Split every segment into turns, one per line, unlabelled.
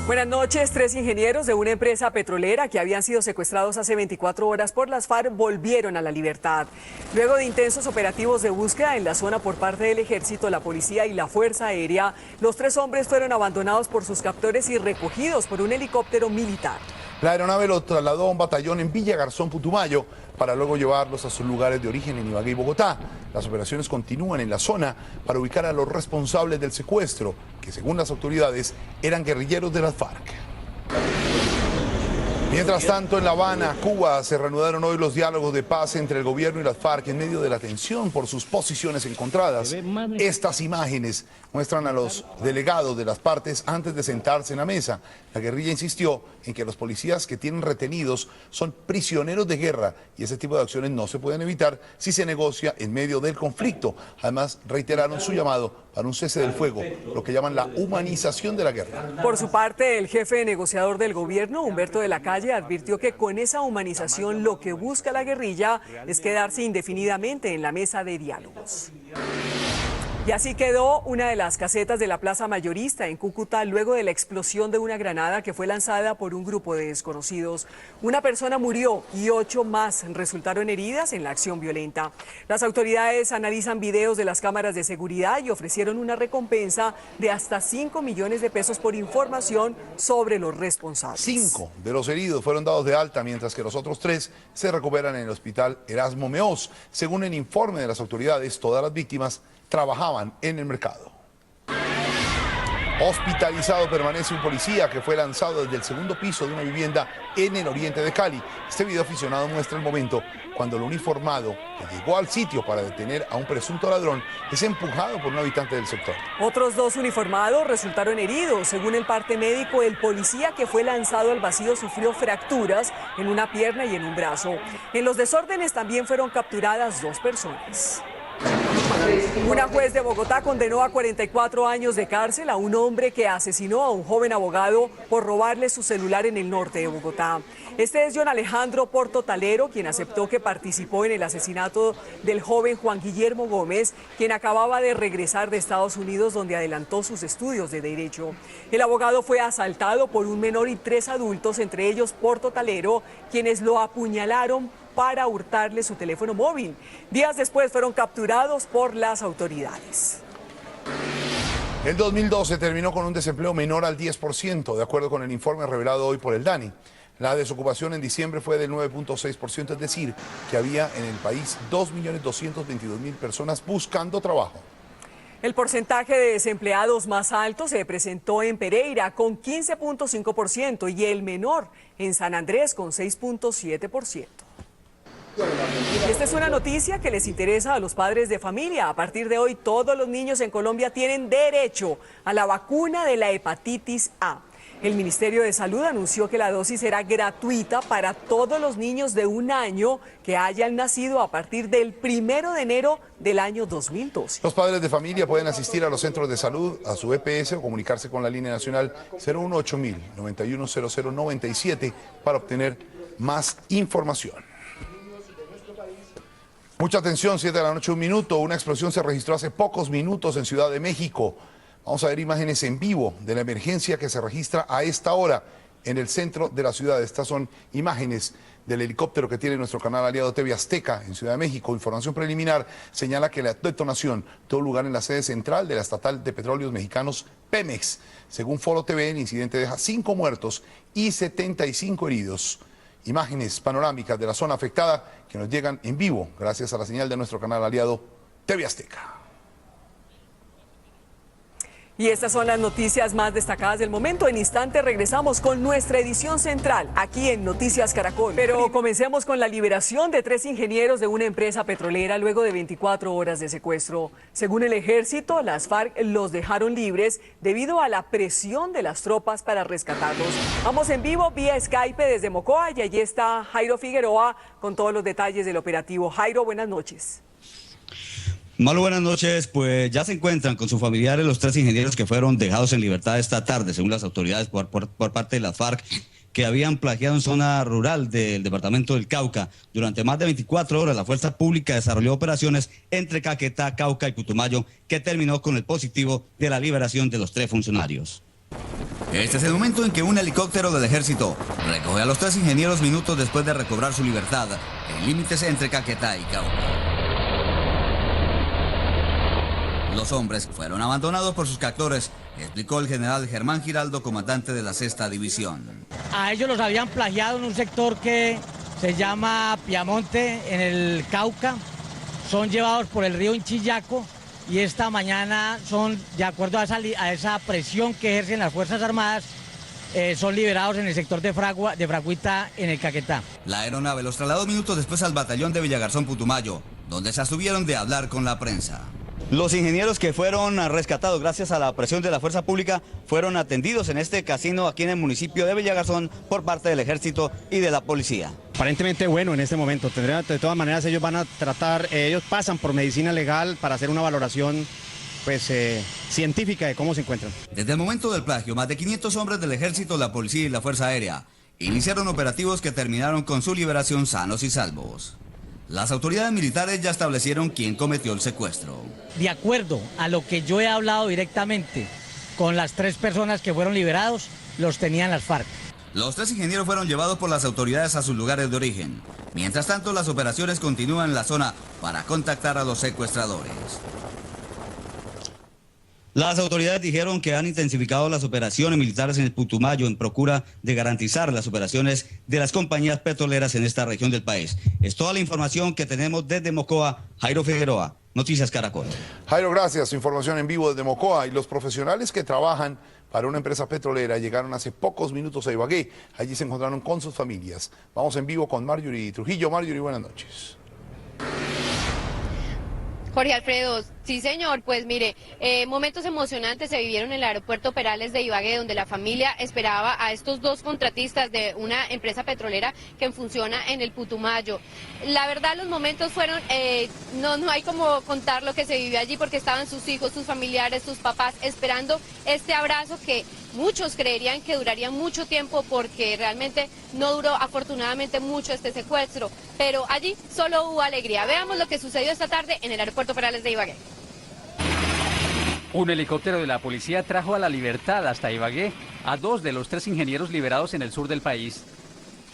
Buenas noches. 3 ingenieros de una empresa petrolera que habían sido secuestrados hace 24 horas por las FARC volvieron a la libertad. Luego de intensos operativos de búsqueda en la zona por parte del Ejército, la Policía y la Fuerza Aérea, los 3 hombres fueron abandonados por sus captores y recogidos por un helicóptero militar.
La aeronave los trasladó a un batallón en Villa Garzón, Putumayo, para luego llevarlos a sus lugares de origen en Ibagué y Bogotá. Las operaciones continúan en la zona para ubicar a los responsables del secuestro, que según las autoridades eran guerrilleros de las FARC. Mientras tanto, en La Habana, Cuba, se reanudaron hoy los diálogos de paz entre el gobierno y las FARC en medio de la tensión por sus posiciones encontradas. Estas imágenes muestran a los delegados de las partes antes de sentarse en la mesa. La guerrilla insistió en que los policías que tienen retenidos son prisioneros de guerra y ese tipo de acciones no se pueden evitar si se negocia en medio del conflicto. Además, reiteraron su llamado para un cese del fuego, lo que llaman la humanización de la guerra.
Por su parte, el jefe negociador del gobierno, Humberto de la Calle, advirtió que con esa humanización lo que busca la guerrilla es quedarse indefinidamente en la mesa de diálogos. Y así quedó una de las casetas de la Plaza Mayorista en Cúcuta luego de la explosión de una granada que fue lanzada por un grupo de desconocidos. Una persona murió y 8 más resultaron heridas en la acción violenta. Las autoridades analizan videos de las cámaras de seguridad y ofrecieron una recompensa de hasta 5 millones de pesos por información sobre los responsables.
5 de los heridos fueron dados de alta, mientras que los otros 3 se recuperan en el hospital Erasmo Meós. Según el informe de las autoridades, todas las víctimas trabajaban en el mercado. Hospitalizado permanece un policía que fue lanzado desde el segundo piso de una vivienda en el oriente de Cali. Este video aficionado muestra el momento cuando el uniformado que llegó al sitio para detener a un presunto ladrón es empujado por un habitante del sector.
Otros 2 uniformados resultaron heridos. Según el parte médico, el policía que fue lanzado al vacío sufrió fracturas en una pierna y en un brazo. En los desórdenes también fueron capturadas 2 personas. Una juez de Bogotá condenó a 44 años de cárcel a un hombre que asesinó a un joven abogado por robarle su celular en el norte de Bogotá. Este es John Alejandro Porto Talero, quien aceptó que participó en el asesinato del joven Juan Guillermo Gómez, quien acababa de regresar de Estados Unidos, donde adelantó sus estudios de Derecho. El abogado fue asaltado por un menor y 3 adultos, entre ellos Porto Talero, quienes lo apuñalaron para hurtarle su teléfono móvil. Días después fueron capturados por las autoridades.
El 2012 terminó con un desempleo menor al 10%, de acuerdo con el informe revelado hoy por el DANI. La desocupación en diciembre fue del 9.6%, es decir, que había en el país 2.222.000 personas buscando trabajo.
El porcentaje de desempleados más alto se presentó en Pereira con 15.5% y el menor en San Andrés con 6.7%. Esta es una noticia que les interesa a los padres de familia. A partir de hoy, todos los niños en Colombia tienen derecho a la vacuna de la hepatitis A. El Ministerio de Salud anunció que la dosis será gratuita para todos los niños de 1 año que hayan nacido a partir del 1 de enero del año 2012.
Los padres de familia pueden asistir a los centros de salud, a su EPS o comunicarse con la línea nacional 018-910097 para obtener más información. Mucha atención, 7 de la noche, 1 minuto. Una explosión se registró hace pocos minutos en Ciudad de México. Vamos a ver imágenes en vivo de la emergencia que se registra a esta hora en el centro de la ciudad. Estas son imágenes del helicóptero que tiene nuestro canal aliado TV Azteca en Ciudad de México. Información preliminar señala que la detonación tuvo lugar en la sede central de la estatal de petróleos mexicanos Pemex. Según Foro TV, el incidente deja 5 muertos y 75 heridos. Imágenes panorámicas de la zona afectada que nos llegan en vivo gracias a la señal de nuestro canal aliado TV Azteca.
Y estas son las noticias más destacadas del momento. En instante regresamos con nuestra edición central aquí en Noticias Caracol. Pero comencemos con la liberación de 3 ingenieros de una empresa petrolera luego de 24 horas de secuestro. Según el ejército, las FARC los dejaron libres debido a la presión de las tropas para rescatarlos. Vamos en vivo vía Skype desde Mocoa y allí está Jairo Figueroa con todos los detalles del operativo. Jairo, buenas noches.
Malo, buenas noches. Pues ya se encuentran con sus familiares los 3 ingenieros que fueron dejados en libertad esta tarde, según las autoridades por parte de la FARC, que habían plagiado en zona rural del departamento del Cauca. Durante más de 24 horas, la fuerza pública desarrolló operaciones entre Caquetá, Cauca y Putumayo, que terminó con el positivo de la liberación de los 3 funcionarios. Este es el momento en que un helicóptero del ejército recoge a los 3 ingenieros minutos después de recobrar su libertad en límites entre Caquetá y Cauca. Los hombres fueron abandonados por sus captores, explicó el general Germán Giraldo, comandante de la 6ª División.
A ellos los habían plagiado en un sector que se llama Piamonte, en el Cauca. Son llevados por el río Inchillaco y esta mañana son, de acuerdo a esa presión que ejercen las Fuerzas Armadas, son liberados en el sector de Fraguita, en el Caquetá.
La aeronave los trasladó minutos después al batallón de Villagarzón Putumayo, donde se abstuvieron de hablar con la prensa. Los ingenieros que fueron rescatados gracias a la presión de la fuerza pública fueron atendidos en este casino aquí en el municipio de Villagarzón por parte del ejército y de la policía.
Aparentemente bueno en este momento. De todas maneras ellos van a tratar, ellos pasan por medicina legal para hacer una valoración científica de cómo se encuentran.
Desde el momento del plagio, más de 500 hombres del ejército, la policía y la fuerza aérea iniciaron operativos que terminaron con su liberación sanos y salvos. Las autoridades militares ya establecieron quién cometió el secuestro.
De acuerdo a lo que yo he hablado directamente con las 3 personas que fueron liberados, los tenían las FARC.
Los 3 ingenieros fueron llevados por las autoridades a sus lugares de origen. Mientras tanto, las operaciones continúan en la zona para contactar a los secuestradores. Las autoridades dijeron que han intensificado las operaciones militares en el Putumayo en procura de garantizar las operaciones de las compañías petroleras en esta región del país. Es toda la información que tenemos desde Mocoa. Jairo Figueroa, Noticias Caracol.
Jairo, gracias. Información en vivo desde Mocoa. Y los profesionales que trabajan para una empresa petrolera llegaron hace pocos minutos a Ibagué. Allí se encontraron con sus familias. Vamos en vivo con Marjorie Trujillo. Marjorie, buenas noches.
Jorge Alfredo, sí señor, pues mire, momentos emocionantes se vivieron en el aeropuerto Perales de Ibagué, donde la familia esperaba a estos 2 contratistas de una empresa petrolera que funciona en el Putumayo. La verdad los momentos fueron, no hay como contar lo que se vivió allí porque estaban sus hijos, sus familiares, sus papás esperando este abrazo que muchos creerían que duraría mucho tiempo porque realmente no duró afortunadamente mucho este secuestro, pero allí solo hubo alegría. Veamos lo que sucedió esta tarde en el aeropuerto Perales de Ibagué.
Un helicóptero de la policía trajo a la libertad hasta Ibagué a 2 de los 3 ingenieros liberados en el sur del país.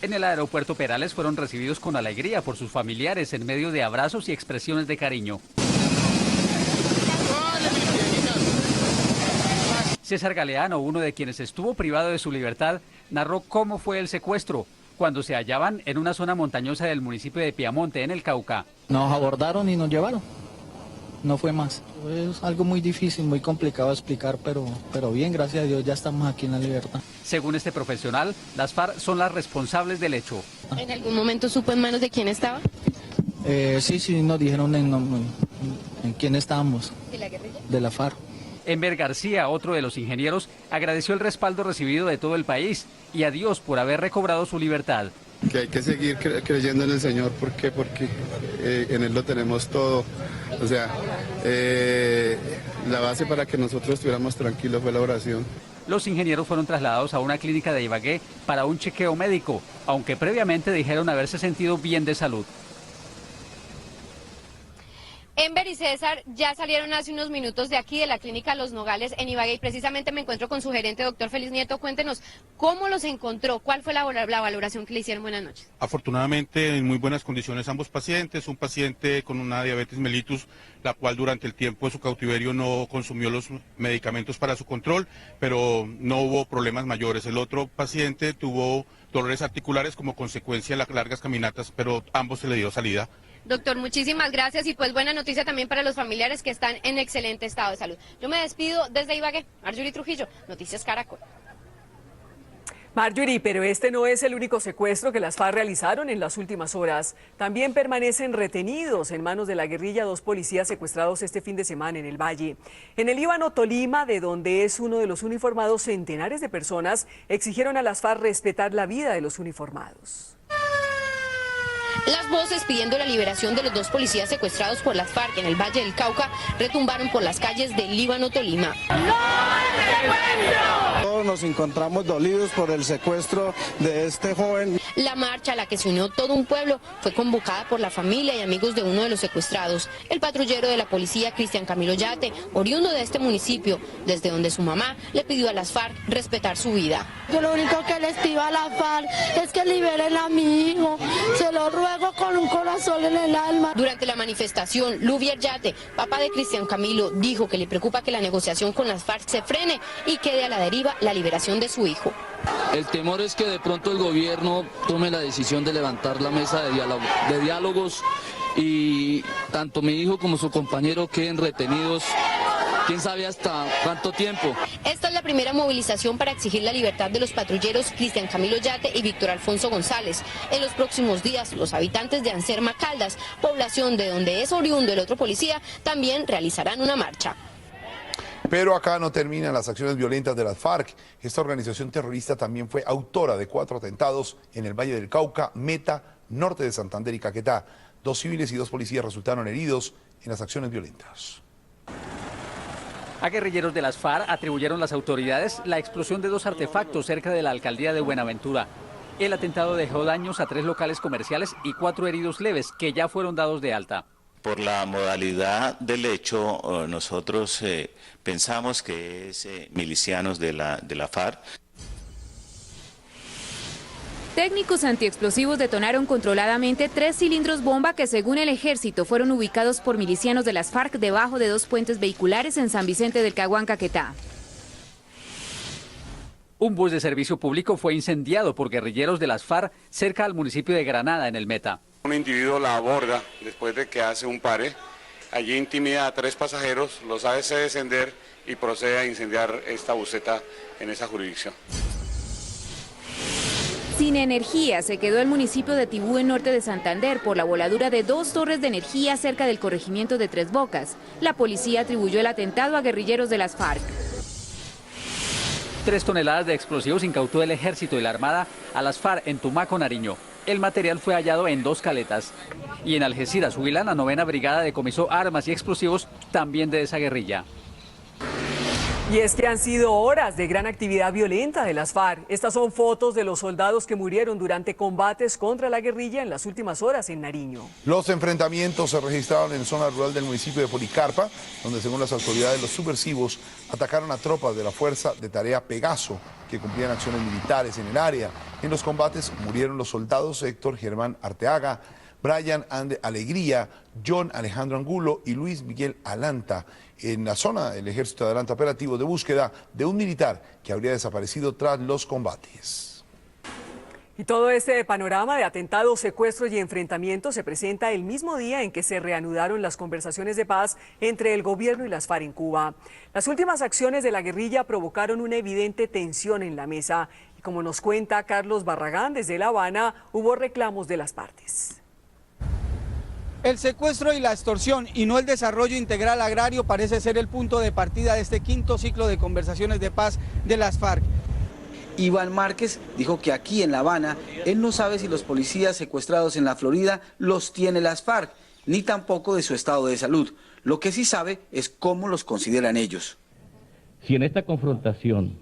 En el aeropuerto Perales fueron recibidos con alegría por sus familiares en medio de abrazos y expresiones de cariño. César Galeano, uno de quienes estuvo privado de su libertad, narró cómo fue el secuestro cuando se hallaban en una zona montañosa del municipio de Piamonte, en el Cauca.
Nos abordaron y nos llevaron. No fue más. Es algo muy difícil, muy complicado de explicar, pero bien, gracias a Dios ya estamos aquí en la libertad.
Según este profesional, las FARC son las responsables del hecho.
¿En algún momento supo en manos de quién estaba?
Sí, nos dijeron en quién estábamos.
¿De la guerrilla?
De la FARC.
Enver García, otro de los ingenieros, agradeció el respaldo recibido de todo el país y a Dios por haber recobrado su libertad.
Que hay que seguir creyendo en el Señor, porque en Él lo tenemos todo. O sea, la base para que nosotros estuviéramos tranquilos fue la oración.
Los ingenieros fueron trasladados a una clínica de Ibagué para un chequeo médico, aunque previamente dijeron haberse sentido bien de salud.
Enver y César ya salieron hace unos minutos de aquí, de la clínica Los Nogales en Ibagué, y precisamente me encuentro con su gerente, doctor Félix Nieto. Cuéntenos, ¿cómo los encontró? ¿Cuál fue la valoración que le hicieron? Buenas noches.
Afortunadamente, en muy buenas condiciones ambos pacientes. Un paciente con una diabetes mellitus, la cual durante el tiempo de su cautiverio no consumió los medicamentos para su control, pero no hubo problemas mayores. El otro paciente tuvo dolores articulares como consecuencia de las largas caminatas, pero ambos se le dio salida.
Doctor, muchísimas gracias y pues buena noticia también para los familiares que están en excelente estado de salud. Yo me despido desde Ibagué. Marjorie Trujillo, Noticias Caracol.
Marjorie, pero este no es el único secuestro que las FARC realizaron en las últimas horas. También permanecen retenidos en manos de la guerrilla 2 policías secuestrados este fin de semana en el Valle. En el Líbano, Tolima, de donde es uno de los uniformados, centenares de personas exigieron a las FARC respetar la vida de los uniformados.
Las voces pidiendo la liberación de los dos policías secuestrados por las FARC en el Valle del Cauca retumbaron por las calles del Líbano, Tolima.
Todos nos encontramos dolidos por el secuestro de este joven.
La marcha a la que se unió todo un pueblo fue convocada por la familia y amigos de uno de los secuestrados, el patrullero de la policía Cristian Camilo Yate, oriundo de este municipio, desde donde su mamá le pidió a las FARC respetar su vida.
Yo lo único que les pido a la FARC es que liberen a mi hijo, se lo ruego con un corazón en el alma.
Durante la manifestación, Luvier Yate, papá de Cristian Camilo, dijo que le preocupa que la negociación con las FARC se frene y quede a la deriva la liberación de su hijo.
El temor es que de pronto el gobierno tome la decisión de levantar la mesa de diálogos y tanto mi hijo como su compañero queden retenidos. ¿Quién sabe hasta cuánto tiempo?
Esta es la primera movilización para exigir la libertad de los patrulleros Cristian Camilo Yate y Víctor Alfonso González. En los próximos días, los habitantes de Anserma Caldas, población de donde es oriundo el otro policía, también realizarán una marcha.
Pero acá no terminan las acciones violentas de las FARC. Esta organización terrorista también fue autora de 4 atentados en el Valle del Cauca, Meta, norte de Santander y Caquetá. 2 civiles y 2 policías resultaron heridos en las acciones violentas.
A guerrilleros de las FARC atribuyeron las autoridades la explosión de 2 artefactos cerca de la alcaldía de Buenaventura. El atentado dejó daños a 3 locales comerciales y 4 heridos leves que ya fueron dados de alta.
Por la modalidad del hecho, nosotros pensamos que es milicianos de la FARC.
Técnicos antiexplosivos detonaron controladamente 3 cilindros bomba que, según el ejército, fueron ubicados por milicianos de las FARC debajo de 2 puentes vehiculares en San Vicente del Caguán, Caquetá.
Un bus de servicio público fue incendiado por guerrilleros de las FARC cerca al municipio de Granada, en el Meta.
Un individuo la aborda después de que hace un pare, allí intimida a 3 pasajeros, los hace descender y procede a incendiar esta buseta en esa jurisdicción.
Sin energía se quedó el municipio de Tibú, en norte de Santander, por la voladura de 2 torres de energía cerca del corregimiento de Tres Bocas. La policía atribuyó el atentado a guerrilleros de las FARC.
3 toneladas de explosivos incautó el ejército y la armada a las FARC en Tumaco, Nariño. El material fue hallado en 2 caletas. Y en Algeciras, Huila, la 9ª Brigada decomisó armas y explosivos también de esa guerrilla.
Y es que han sido horas de gran actividad violenta de las FARC. Estas son fotos de los soldados que murieron durante combates contra la guerrilla en las últimas horas en Nariño.
Los enfrentamientos se registraron en zona rural del municipio de Policarpa, donde según las autoridades los subversivos atacaron a tropas de la Fuerza de Tarea Pegaso, que cumplían acciones militares en el área. En los combates murieron los soldados Héctor Germán Arteaga, Brian Alegría, John Alejandro Angulo y Luis Miguel Alanta. En la zona, el ejército adelanta operativo de búsqueda de un militar que habría desaparecido tras los combates.
Y todo este panorama de atentados, secuestros y enfrentamientos se presenta el mismo día en que se reanudaron las conversaciones de paz entre el gobierno y las FARC en Cuba. Las últimas acciones de la guerrilla provocaron una evidente tensión en la mesa. Y como nos cuenta Carlos Barragán desde La Habana, hubo reclamos de las partes.
El secuestro y la extorsión y no el desarrollo integral agrario parece ser el punto de partida de este 5º ciclo de conversaciones de paz de las FARC.
Iván Márquez dijo que aquí en La Habana él no sabe si los policías secuestrados en la Florida los tiene las FARC, ni tampoco de su estado de salud. Lo que sí sabe es cómo los consideran ellos.
Si en esta confrontación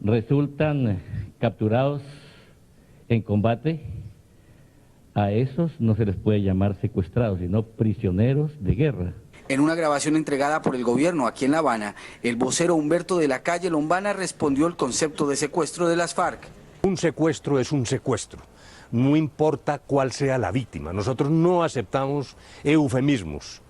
resultan capturados en combate, a esos no se les puede llamar secuestrados, sino prisioneros de guerra.
En una grabación entregada por el gobierno aquí en La Habana, el vocero Humberto de la Calle Lombana respondió el concepto de secuestro de las FARC.
Un secuestro es un secuestro, no importa cuál sea la víctima. Nosotros no aceptamos eufemismos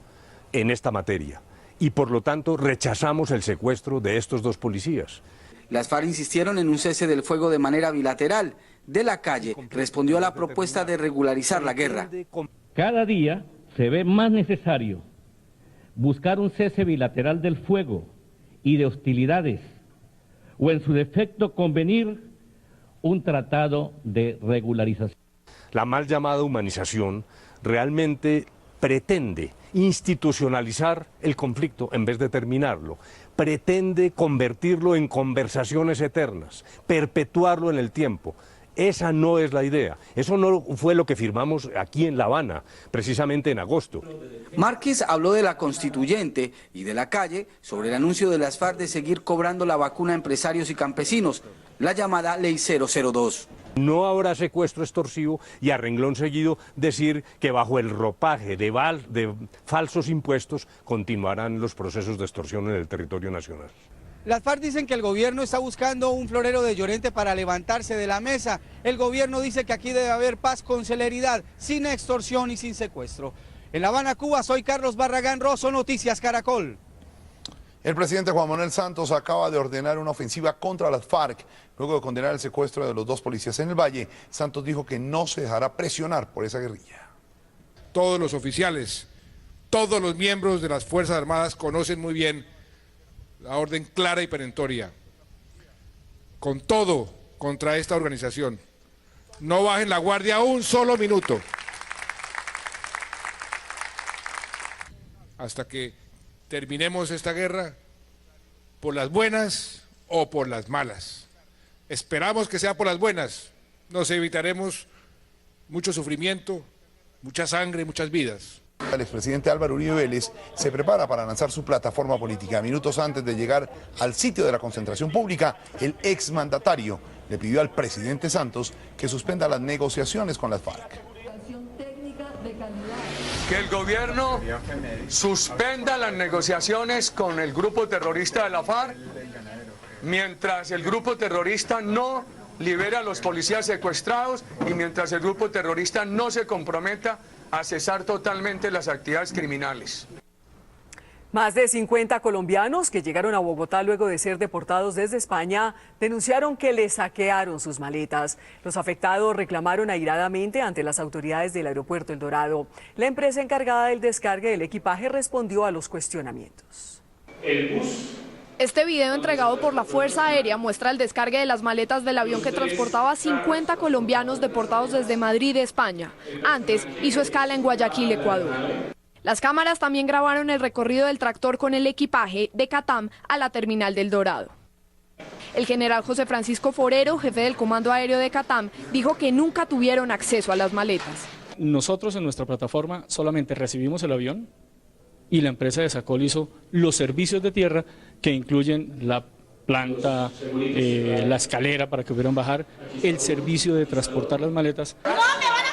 en esta materia y por lo tanto rechazamos el secuestro de estos 2 policías.
Las FARC insistieron en un cese del fuego de manera bilateral. De la Calle respondió a la propuesta de regularizar la guerra.
Cada día se ve más necesario buscar un cese bilateral del fuego y de hostilidades, o en su defecto convenir un tratado de regularización.
La mal llamada humanización realmente pretende institucionalizar el conflicto en vez de terminarlo, pretende convertirlo en conversaciones eternas, perpetuarlo en el tiempo. Esa no es la idea. Eso no fue lo que firmamos aquí en La Habana, precisamente en agosto.
Márquez habló de la constituyente y de la calle sobre el anuncio de las FARC de seguir cobrando la vacuna a empresarios y campesinos, la llamada Ley 002.
No habrá secuestro extorsivo y a renglón seguido decir que bajo el ropaje de falsos impuestos continuarán los procesos de extorsión en el territorio nacional.
Las FARC dicen que el gobierno está buscando un florero de Llorente para levantarse de la mesa. El gobierno dice que aquí debe haber paz con celeridad, sin extorsión y sin secuestro. En La Habana, Cuba, soy Carlos Barragán Rosso, Noticias Caracol.
El presidente Juan Manuel Santos acaba de ordenar una ofensiva contra las FARC. Luego de condenar el secuestro de los 2 policías en el Valle, Santos dijo que no se dejará presionar por esa guerrilla.
Todos los oficiales, todos los miembros de las Fuerzas Armadas conocen muy bien la orden clara y perentoria. Con todo contra esta organización. No bajen la guardia un solo minuto. Hasta que terminemos esta guerra, por las buenas o por las malas. Esperamos que sea por las buenas. Nos evitaremos mucho sufrimiento, mucha sangre, muchas vidas.
El expresidente Álvaro Uribe Vélez se prepara para lanzar su plataforma política. Minutos antes de llegar al sitio de la concentración pública, el exmandatario le pidió al presidente Santos que suspenda las negociaciones con las FARC.
Que el gobierno suspenda las negociaciones con el grupo terrorista de la FARC mientras el grupo terrorista no libera a los policías secuestrados y mientras el grupo terrorista no se comprometa a cesar totalmente las actividades criminales.
Más de 50 colombianos que llegaron a Bogotá luego de ser deportados desde España denunciaron que les saquearon sus maletas. Los afectados reclamaron airadamente ante las autoridades del aeropuerto El Dorado. La empresa encargada del descargue del equipaje respondió a los cuestionamientos.
Este video entregado por la Fuerza Aérea muestra el descargue de las maletas del avión que transportaba a 50 colombianos deportados desde Madrid, España. Antes hizo escala en Guayaquil, Ecuador. Las cámaras también grabaron el recorrido del tractor con el equipaje de Catam a la terminal del Dorado. El general José Francisco Forero, jefe del Comando Aéreo de Catam, dijo que nunca tuvieron acceso a las maletas.
Nosotros en nuestra plataforma solamente recibimos el avión y la empresa de Sacol hizo los servicios de tierra que incluyen la planta, la escalera para que pudieran bajar, el servicio de transportar las maletas.
¡No me van a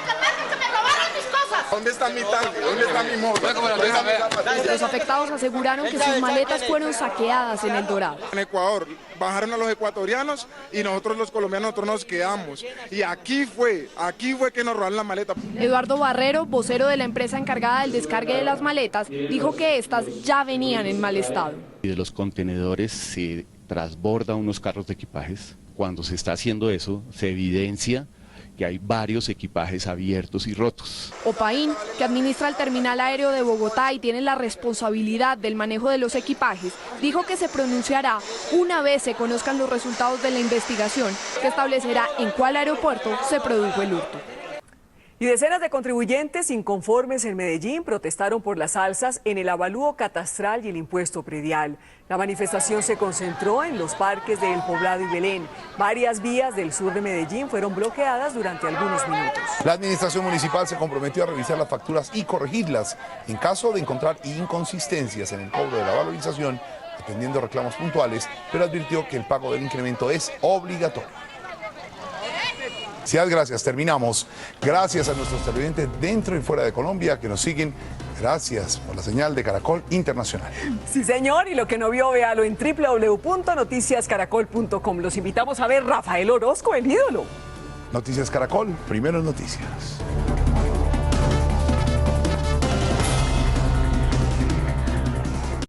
calmar que me robaron mis cosas!
¿Dónde está mi tanque? ¿Dónde está mi moto?
Los afectados aseguraron que sus maletas fueron saqueadas en El Dorado.
En Ecuador bajaron a los ecuatorianos y nosotros los colombianos nos quedamos. Y aquí fue que nos robaron la maleta.
Eduardo Barrero, vocero de la empresa encargada del descargue de las maletas, dijo que estas ya venían en mal estado.
Y de los contenedores se transborda unos carros de equipajes. Cuando se está haciendo eso, se evidencia que hay varios equipajes abiertos y rotos.
Opaín, que administra el terminal aéreo de Bogotá y tiene la responsabilidad del manejo de los equipajes, dijo que se pronunciará una vez se conozcan los resultados de la investigación que establecerá en cuál aeropuerto se produjo el hurto.
Y decenas de contribuyentes inconformes en Medellín protestaron por las alzas en el avalúo catastral y el impuesto predial. La manifestación se concentró en los parques de El Poblado y Belén. Varias vías del sur de Medellín fueron bloqueadas durante algunos minutos.
La administración municipal se comprometió a revisar las facturas y corregirlas en caso de encontrar inconsistencias en el cobro de la valorización, atendiendo reclamos puntuales, pero advirtió que el pago del incremento es obligatorio. Gracias, terminamos. Gracias a nuestros televidentes dentro y fuera de Colombia que nos siguen. Gracias por la señal de Caracol Internacional.
Sí, señor, y lo que no vio, véalo en www.noticiascaracol.com. Los invitamos a ver Rafael Orozco, el ídolo.
Noticias Caracol, primero en noticias.